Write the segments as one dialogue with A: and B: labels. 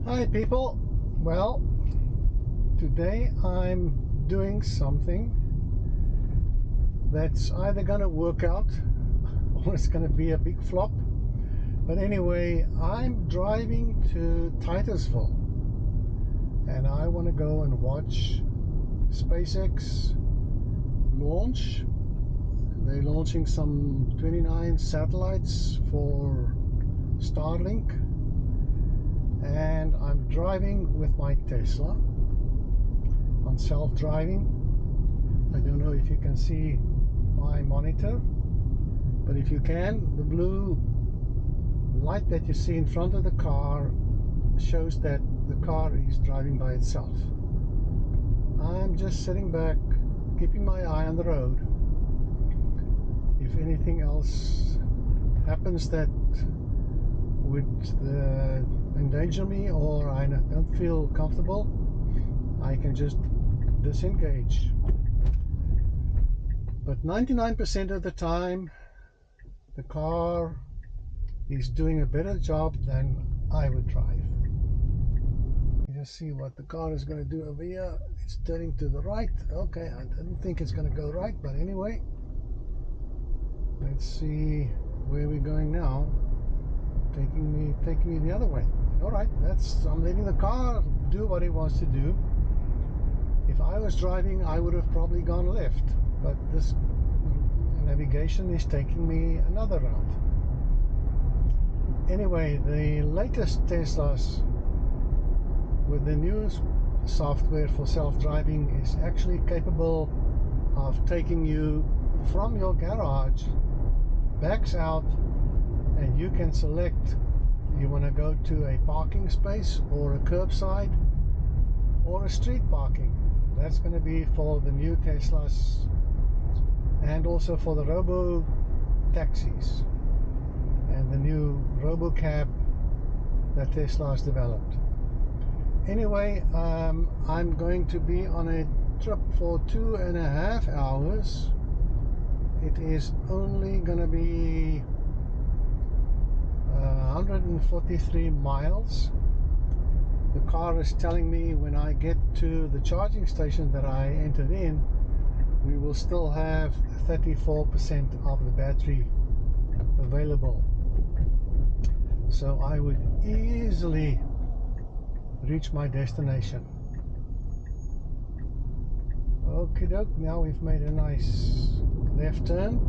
A: Hi people. Well, today I'm doing something that's either gonna work out or it's gonna be a big flop. But anyway, I'm driving to Titusville and I want to go and watch SpaceX launch. They're launching some 29 satellites for Starlink, and I'm driving with my Tesla on self-driving. I don't know if you can see my monitor, but if you can, the blue light that you see in front of the car shows that the car is driving by itself. I'm just sitting back, keeping my eye on the road. If anything else happens that would endanger me or I don't feel comfortable, I can just disengage. But 99% of the time, the car is doing a better job than I would drive. You just see what the car is going to do over here. It's turning to the right. Okay, I didn't think it's going to go right, but anyway, let's see where we're going now. Taking me the other way. All right, I'm letting the car do what it wants to do. If I was driving, I would have probably gone left, but this navigation is taking me another route. Anyway, the latest Teslas with the new software for self-driving is actually capable of taking you from your garage, backs out, and you can select you want to go to a parking space or a curbside or a street parking. That's going to be for the new Teslas and also for the robo taxis and the new robo cab that Tesla has developed. Anyway, I'm going to be on a trip for 2.5 hours. It is only going to be 143 miles. The car is telling me when I get to the charging station that I entered in, we will still have 34% of the battery available. So I would easily reach my destination. Okie doke, now we've made a nice left turn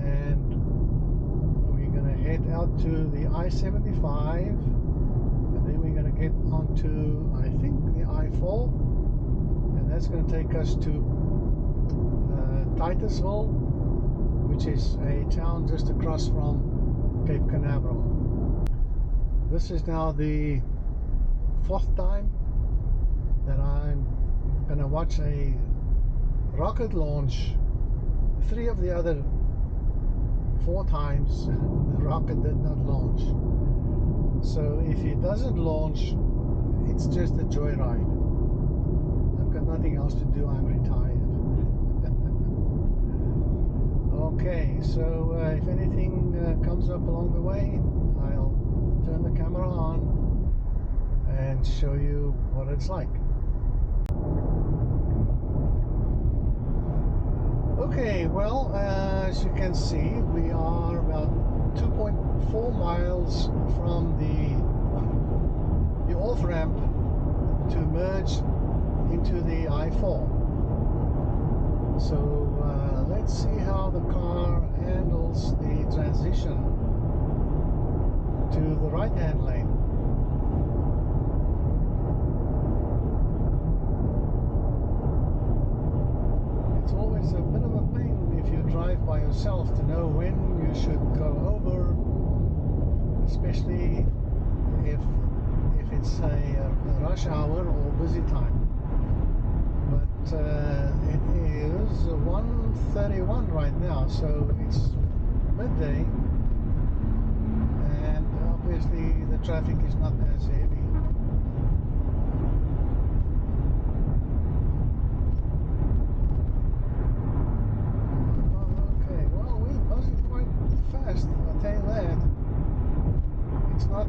A: and we're going to head out to the I-75 and then we're going to get onto, I think, the I-4, and that's going to take us to Titusville, which is a town just across from Cape Canaveral. This is now the 4th time that I'm going to watch a rocket launch. 3 of the other 4 times the rocket did not launch. So if it doesn't launch, it's just a joyride. I've got nothing else to do. I'm retired. Okay, so if anything comes up along the way, I'll turn the camera on and show you what it's like. Okay, well, as you can see, we are about 2.4 miles from the off-ramp to merge into the I-4. So let's see how the car handles the transition to the right-hand lane. It's always a bit of a pain if you drive by yourself to know when you should go over, especially if it's a rush hour or busy time. But it is 1:31 right now, so it's midday, and obviously the traffic is not as heavy. Okay, well, we're buzzing quite fast, I'll tell you that. It's not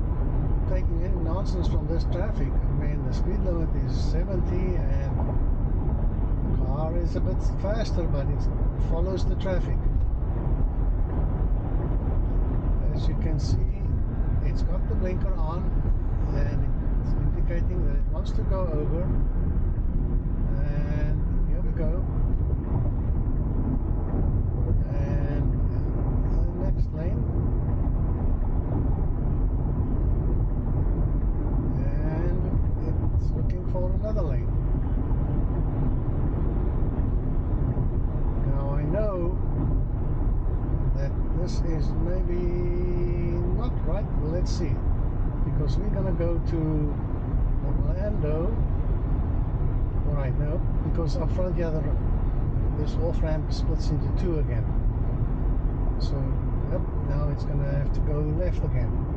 A: taking any nonsense from this traffic. I mean, the speed limit is 70 and the car is a bit faster, but it follows the traffic. As you can see, it's got the blinker on and it's indicating that it wants to go over. And here we go. And the next lane. Looking for another lane. Now I know that this is maybe not right. Well, let's see, because we're gonna go to Orlando right now, because up front here this off ramp splits into two again. So yep, now it's gonna have to go left again.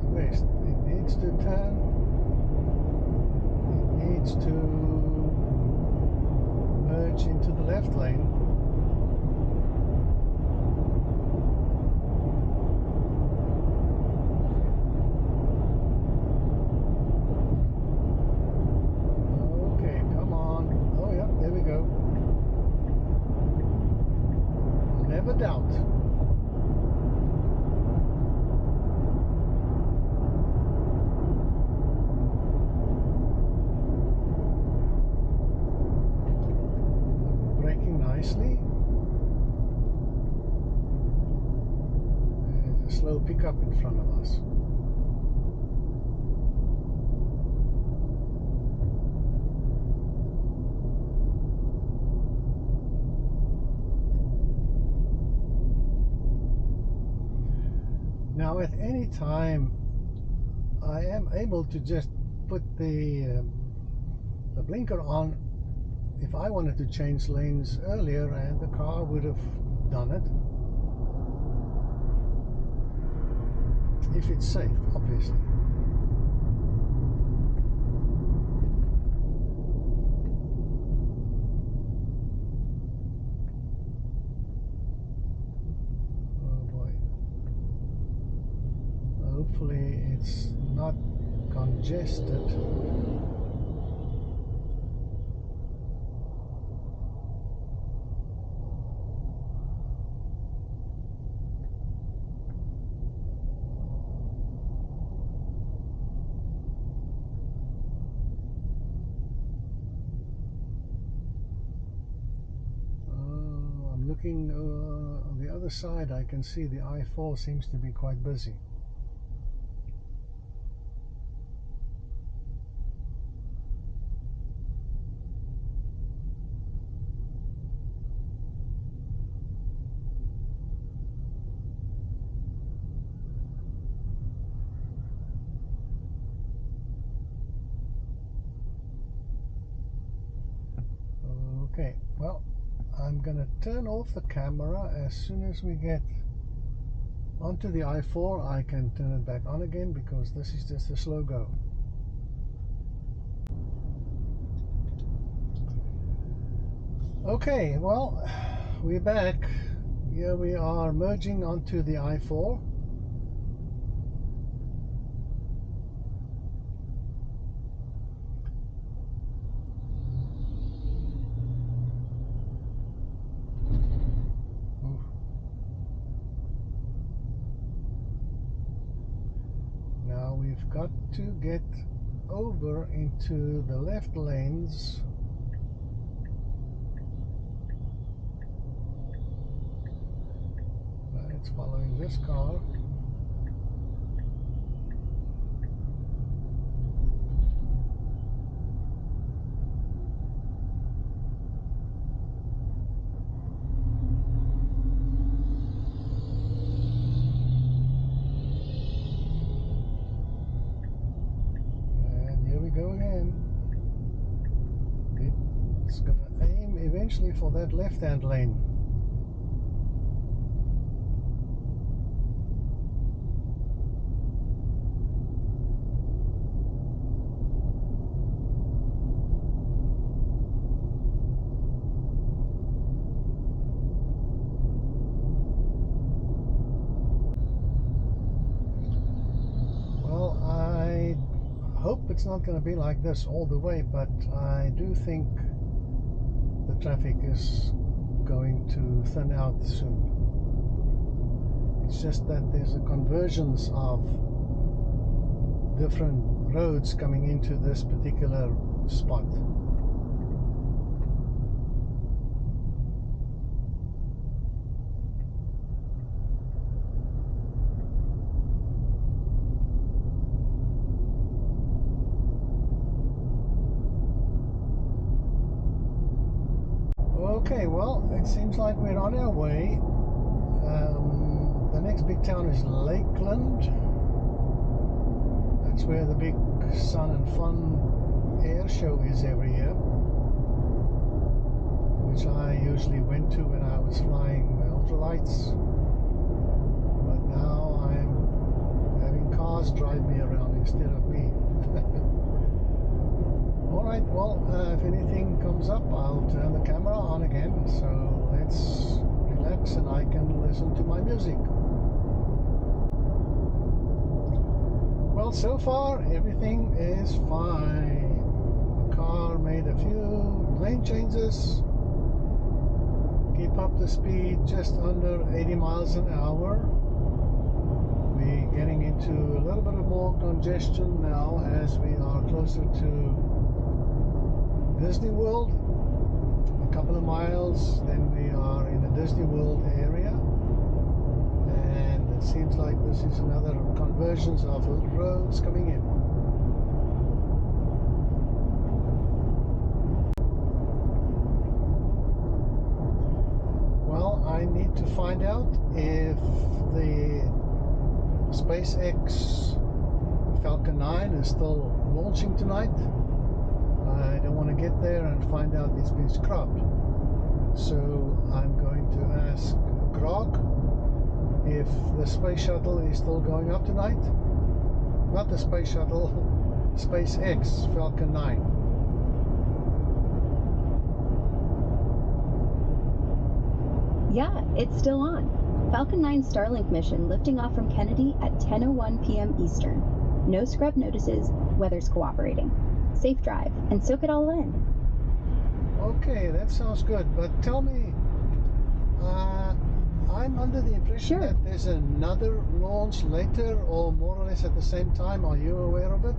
A: West. It needs to turn. It needs to merge into the left lane. Okay, come on. Oh yeah, there we go. Never doubt. Nicely. There's a slow pickup in front of us. Now at any time I am able to just put the blinker on if I wanted to change lanes earlier, and the car would have done it. If it's safe, obviously. Oh boy. Hopefully it's not congested. Looking on the other side, I can see the I-4 seems to be quite busy. Okay, well, I'm gonna turn off the camera as soon as we get onto the I-4. I can turn it back on again because this is just a slow go. Okay, well, we're back. Here we are merging onto the I-4. Now we've got to get over into the left lanes. It's following this car. And here we go again. It's gonna aim eventually for that left-hand lane. it's not going to be like this all the way, but I do think the traffic is going to thin out soon. It's just that there's a convergence of different roads coming into this particular spot. Okay, well, it seems like we're on our way. The next big town is Lakeland. That's where the big Sun and Fun air show is every year, which I usually went to when I was flying ultralights. But now I'm having cars drive me around instead of me. Alright, well, if anything comes up, I'll turn the camera on again, so let's relax and I can listen to my music. Well, so far everything is fine. The car made a few lane changes, keep up the speed just under 80 miles an hour. We're getting into a little bit of more congestion now as we are closer to Disney World. A couple of miles, then we are in the Disney World area, and it seems like this is another convergence of roads coming in. Well, I need to find out if the SpaceX Falcon 9 is still launching tonight. I don't want to get there and find out it's been scrubbed. So I'm going to ask Grog if the space shuttle is still going up tonight. Not the space shuttle, SpaceX Falcon 9.
B: Yeah, it's still on. Falcon 9 Starlink mission lifting off from Kennedy at 10:01 p.m. Eastern. No scrub notices, weather's cooperating. Safe drive, and soak it all in.
A: Okay, that sounds good, but tell me, I'm under the impression that there's another launch later or more or less at the same time. Are you aware of it?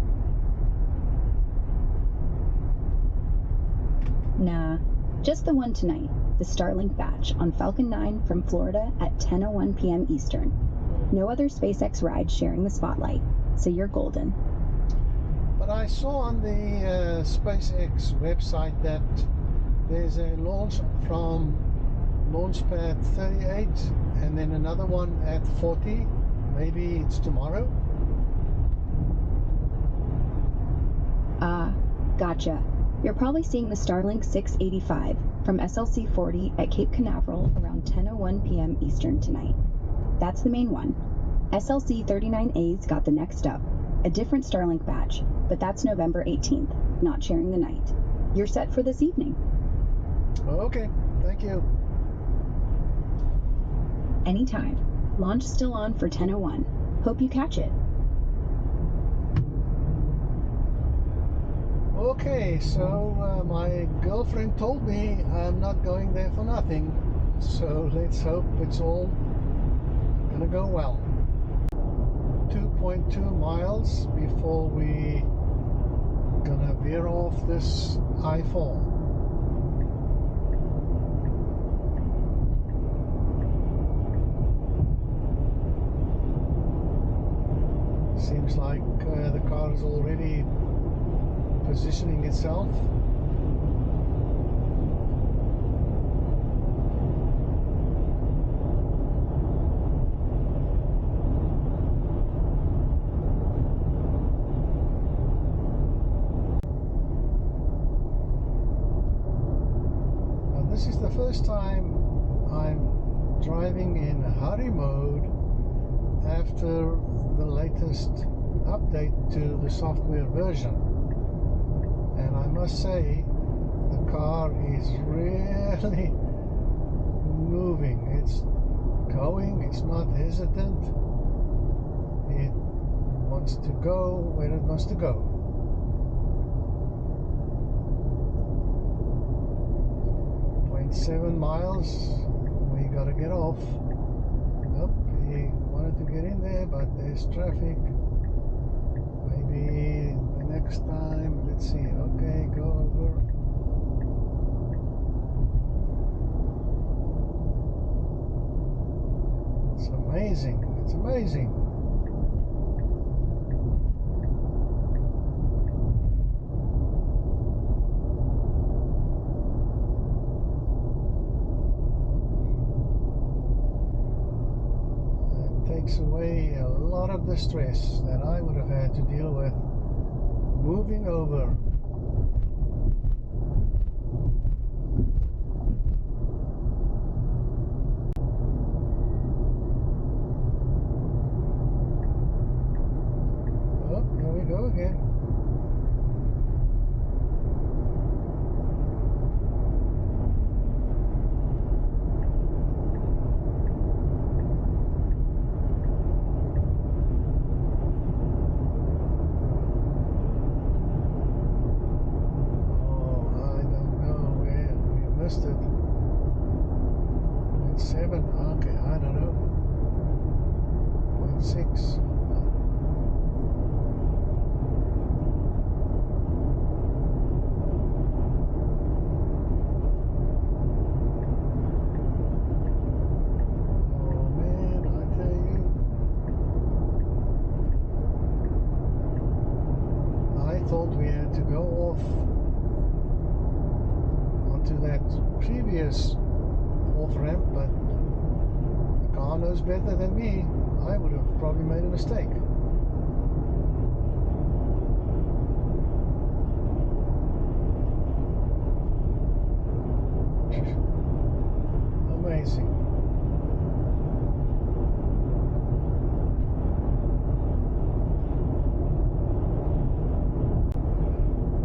B: Nah, just the one tonight, the Starlink batch on Falcon 9 from Florida at 10:01 p.m. Eastern. No other SpaceX rides sharing the spotlight, so you're golden.
A: But I saw on the SpaceX website that there's a launch from launch pad 38 and then another one at 40. Maybe it's tomorrow?
B: Gotcha. You're probably seeing the Starlink 685 from SLC 40 at Cape Canaveral around 10:01 p.m. Eastern tonight. That's the main one. SLC 39A's got the next up, a different Starlink batch, but that's November 18th, not sharing the night. You're set for this evening.
A: Okay, thank you.
B: Anytime. Launch still on for 10:01. Hope you catch it.
A: Okay, so my girlfriend told me I'm not going there for nothing, so let's hope it's all gonna go well. 2.2 miles before we gonna veer off this I-4. Seems like the car is already positioning itself. Now this is the first time I'm driving in hurry mode after the latest update to the software version, and I must say the car is really moving. It's going, it's not hesitant, it wants to go where it wants to go. 7 miles. We gotta get off. Nope, we wanted to get in there, but there's traffic. Maybe the next time. Let's see. Okay, go over. It's amazing. It's amazing. Takes away a lot of the stress that I would have had to deal with moving over. Oh, here we go again. Missed it. Point 7. Okay, I don't know. Point 6. Oh man, I tell you, I thought we had to go off to that previous off-ramp, but the car knows better than me. I would have probably made a mistake. Amazing.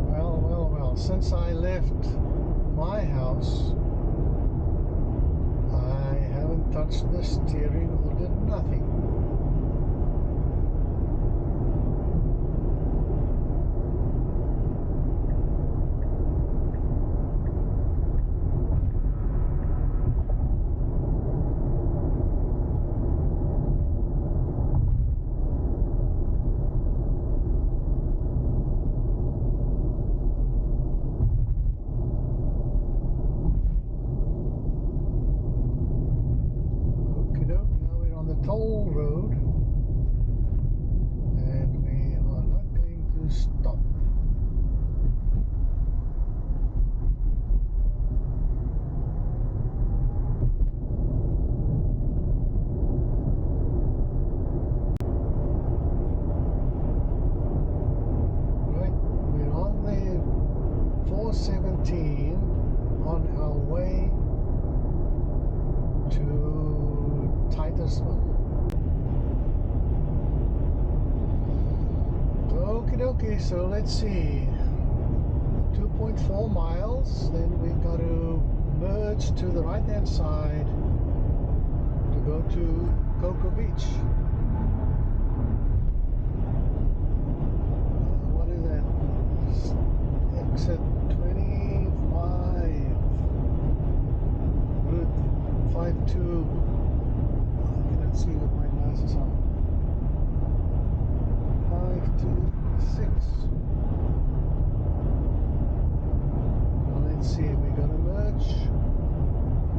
A: Well, since I left my house, I haven't touched the steering or did nothing. Toll road, and we are not going to stop. Right, we're on the 417 on our way to Titusville. Okie dokie, so let's see, 2.4 miles, then we've got to merge to the right hand side to go to Cocoa Beach. What is that? Exit 25, Route 52. I cannot see with my glasses on. 526. Well, let's see, we gotta merge,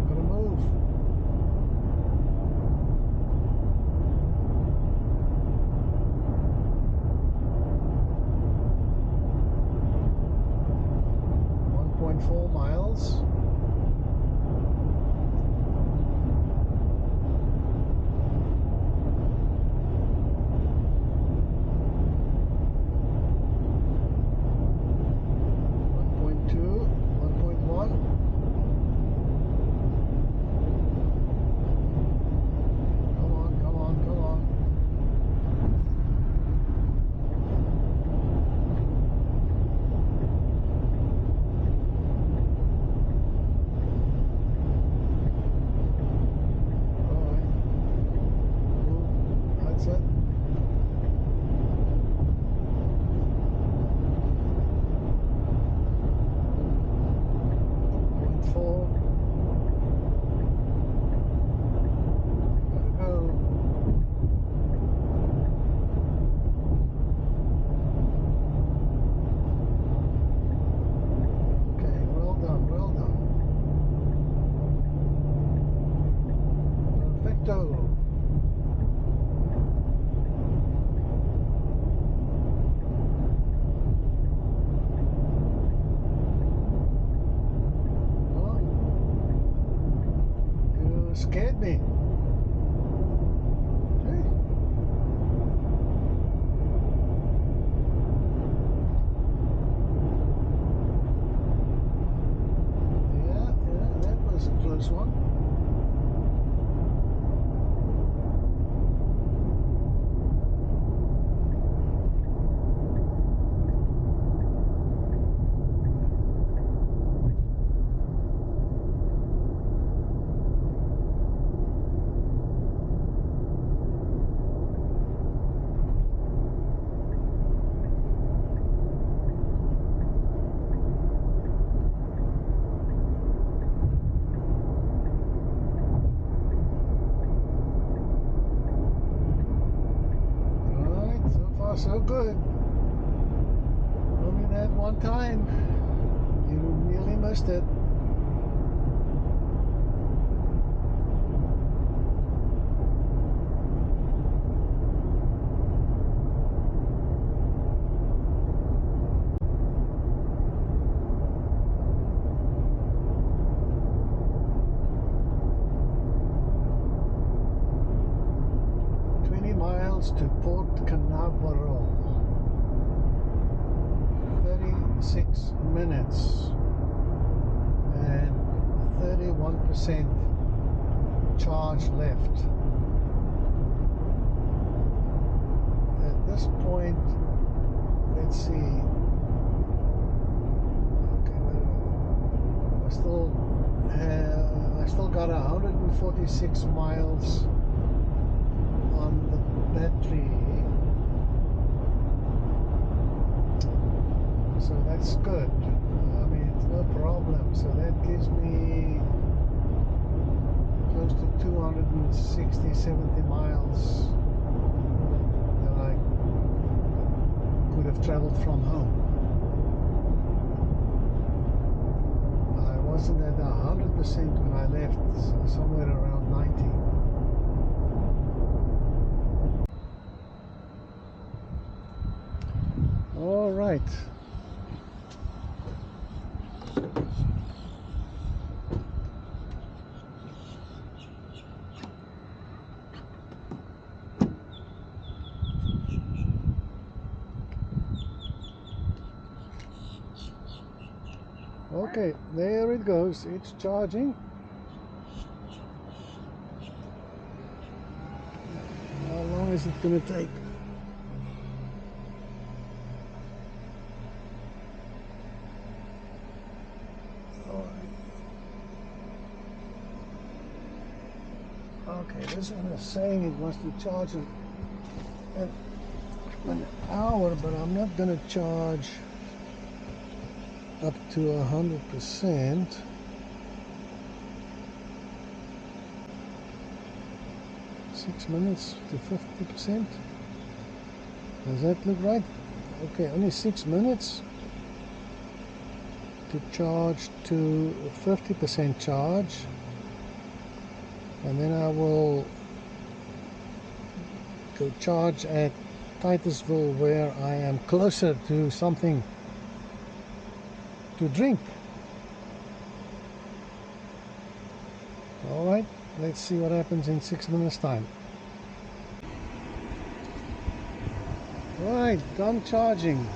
A: gotta move. .4 miles. Auto. Oh, you scared me. Close one. So good. Only that one time. You nearly missed it. To Port Canaveral, 36 minutes and 31% charge left. At this point, let's see. Okay, I still got 146 miles on the battery, so that's good. I mean, it's no problem. So that gives me close to 260, 70 miles that I could have traveled from home. I wasn't at 100% when I left, somewhere around 90. All right. Okay, there it goes. It's charging. How long is it going to take? Okay, this one is saying it wants to charge in an hour, but I'm not going to charge up to 100%. Six minutes to 50%. Does that look right? Okay, only 6 minutes to charge to 50% charge, and then I will go charge at Titusville, where I am closer to something to drink. Alright, let's see what happens in 6 minutes time. Right, done charging.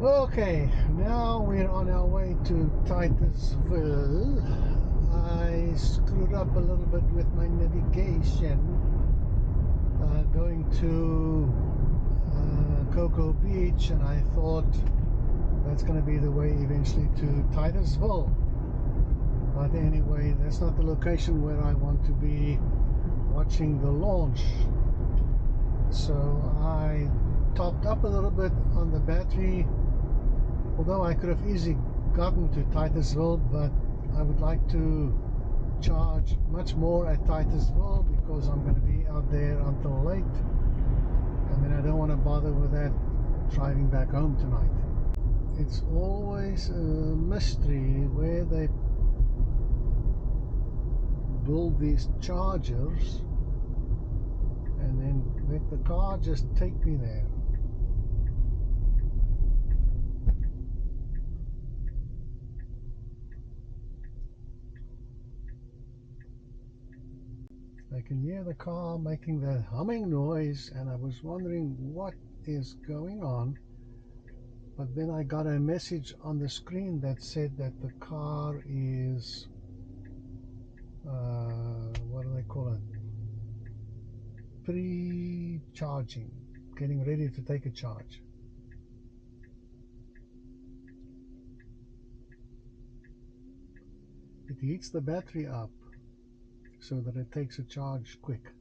A: Okay, now we're on our way to Titusville. I screwed up a little bit with my navigation, going to Cocoa Beach, and I thought that's going to be the way eventually to Titusville. But anyway, that's not the location where I want to be watching the launch. So I topped up a little bit on the battery, although I could have easily gotten to Titusville, but I would like to charge much more at Titusville because I'm going to be out there until late, and then I don't want to bother with that driving back home tonight. It's always a mystery where they build these chargers and then let the car just take me there. I can hear the car making that humming noise, and I was wondering what is going on. But then I got a message on the screen that said that the car is, what do they call it? Pre-charging, getting ready to take a charge. It heats the battery up so that it takes a charge quick.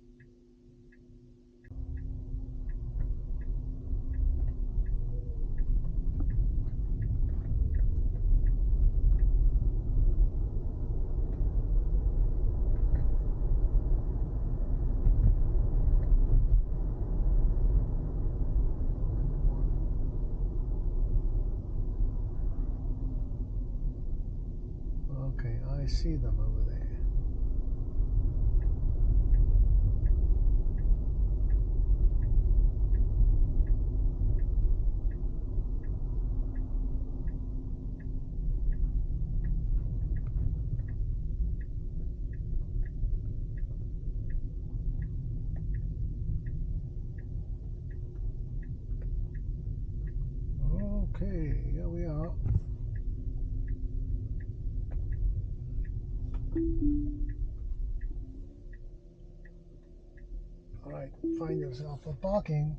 A: Okay, I see them over there. Okay, here we are. Alright, find yourself a parking.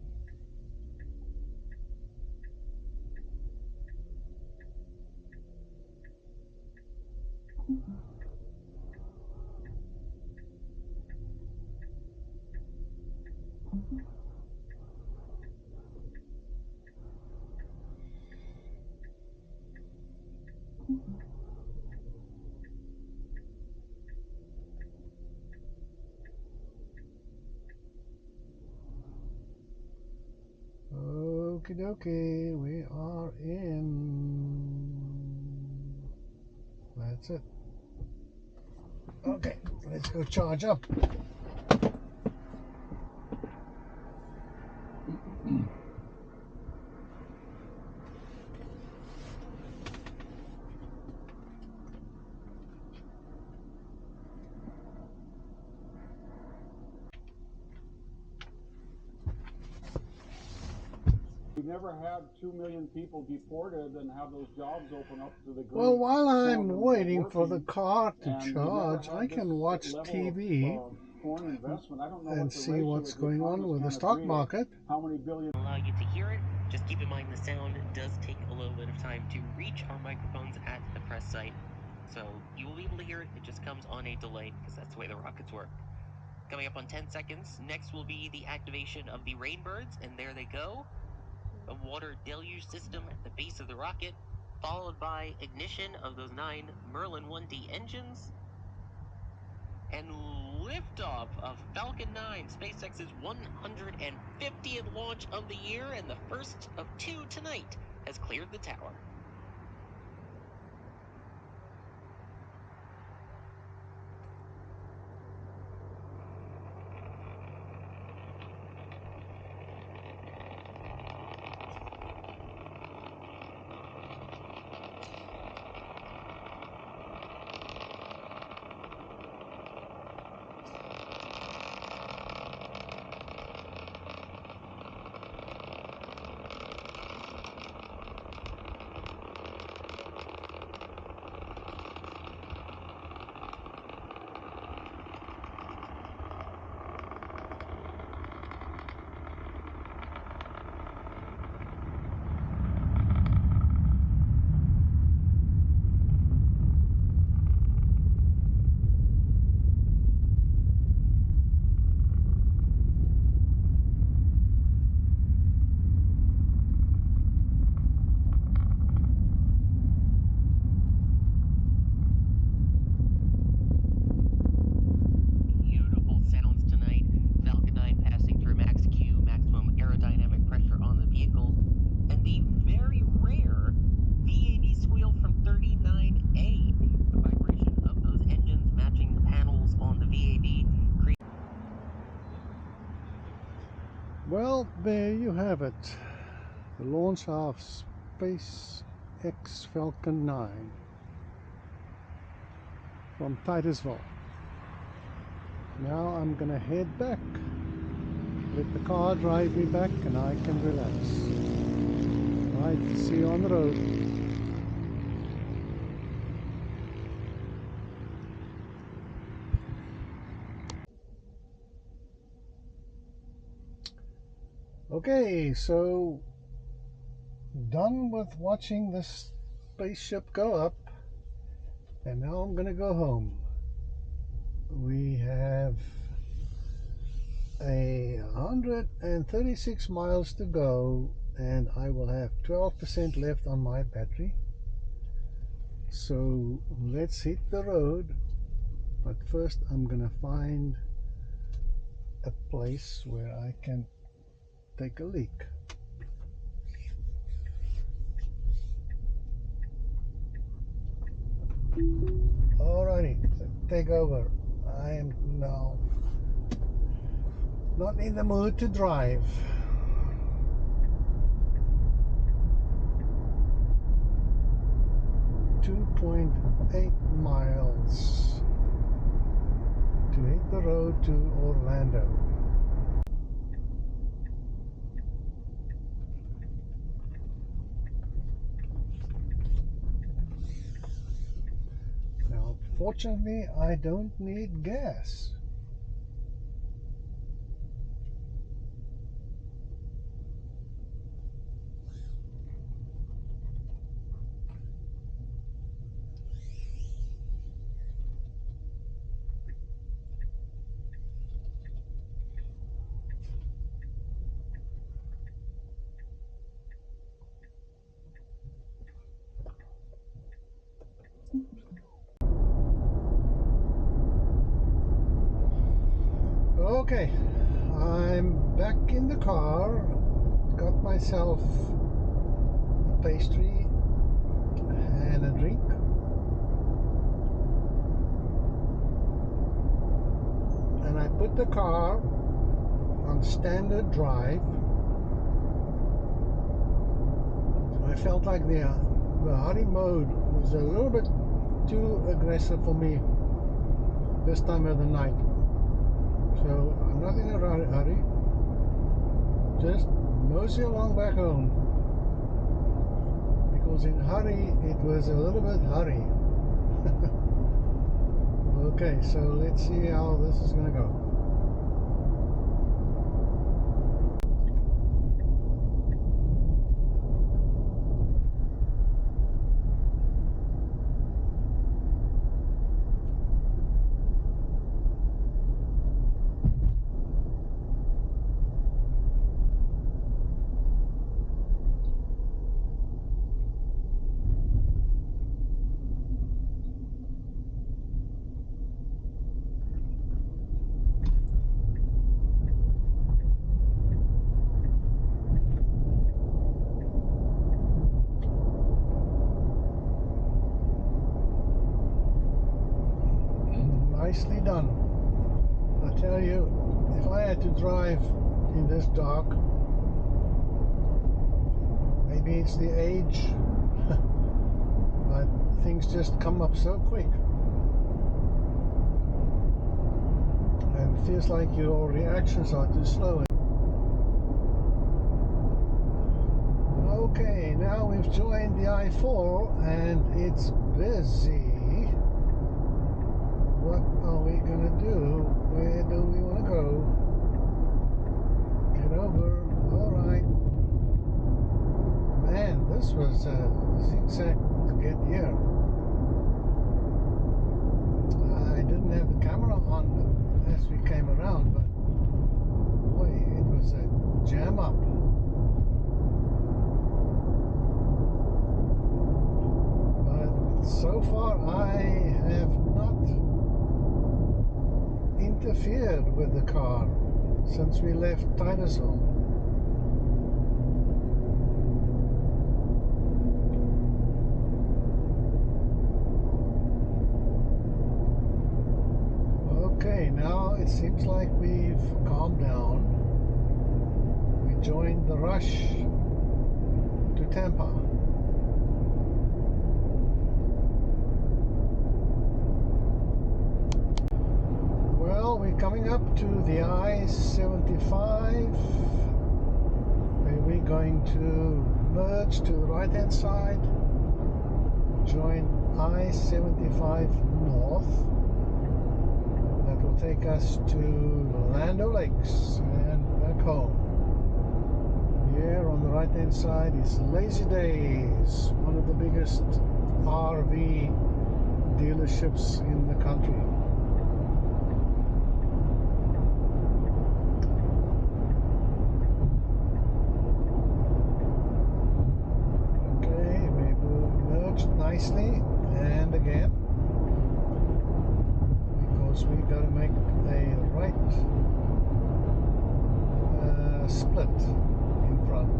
A: Okie dokie, we are in. That's it. Okay, let's go charge up.
C: We never had 2 million people deported and have those jobs open up to the green.
A: Well, while I'm waiting for the car to charge, I can watch TV
C: foreign investment. I don't know
A: and
C: what the
A: see
C: ratio
A: what's
C: that the
A: going on
C: economists
A: with the
C: can't
A: stock
C: agree.
A: market.
C: How many billion?
D: Allow you to hear it. Just keep in mind the sound does take a little bit of time to reach our microphones at the press site. So you will be able to hear it. It just comes on a delay because that's the way the rockets work. Coming up on 10 seconds, next will be the activation of the Rainbirds, and there they go. A water deluge system at the base of the rocket, followed by ignition of those 9 Merlin 1D engines, and liftoff of Falcon 9, SpaceX's 150th launch of the year, and the first of 2 tonight has cleared the tower.
A: There you have it, the launch of SpaceX Falcon 9 from Titusville. Now I'm gonna head back, let the car drive me back and I can relax. Right, see you on the road. Okay, so done with watching this spaceship go up, and now I'm gonna go home. We have 136 miles to go, and I will have 12% left on my battery. So let's hit the road, but first I'm gonna find a place where I can take a leak. Alrighty, so take over. I am now not in the mood to drive. .8 miles to hit the road to Orlando. Now, fortunately, I don't need gas. Okay, I'm back in the car, got myself a pastry and a drink. And I put the car on standard drive. I felt like the hurry mode was a little bit too aggressive for me this time of the night. So I'm not in a hurry, just mosey along back home, because in hurry it was a little bit hurry. Okay, so let's see how this is going to go. Nicely done. I tell you, if I had to drive in this dark, maybe it's the age, but things just come up so quick. And it feels like your reactions are too slow. Okay, now we've joined the I-4 and it's busy. What are we gonna do? Where do we want to go? Get over. Alright. Man, this was a zigzag to get here. I didn't have the camera on as we came around, but boy, it was a jam up. But so far I have not interfered with the car since we left Titusville. Okay, now it seems like we've calmed down. We joined the rush to Tampa. Well, we're coming up to the I-75, where we're going to merge to the right hand side, join I-75 north. That will take us to Land O'Lakes and back home. Here on the right hand side is Lazy Days, one of the biggest RV dealerships in the country. Okay, we merged nicely, and again, because we got to make a right split in front.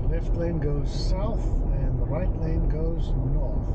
A: The left lane goes south and the right lane goes north.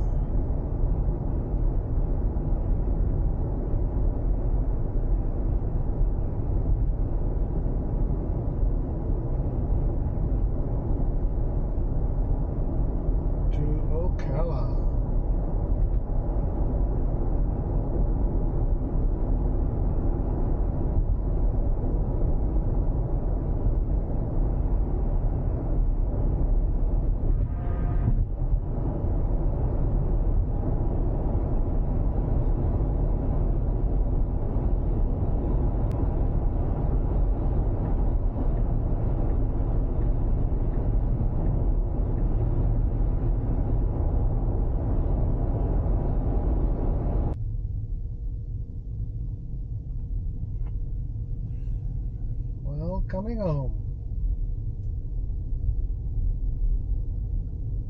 A: Well, coming home.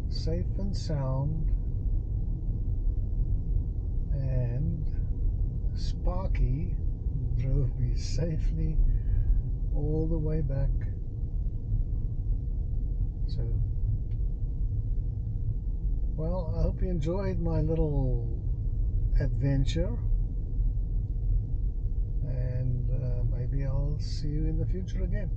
A: Safe and sound. And Sparky drove me safely all the way back. So, well, I hope you enjoyed my little adventure. And maybe I'll see you in the future again.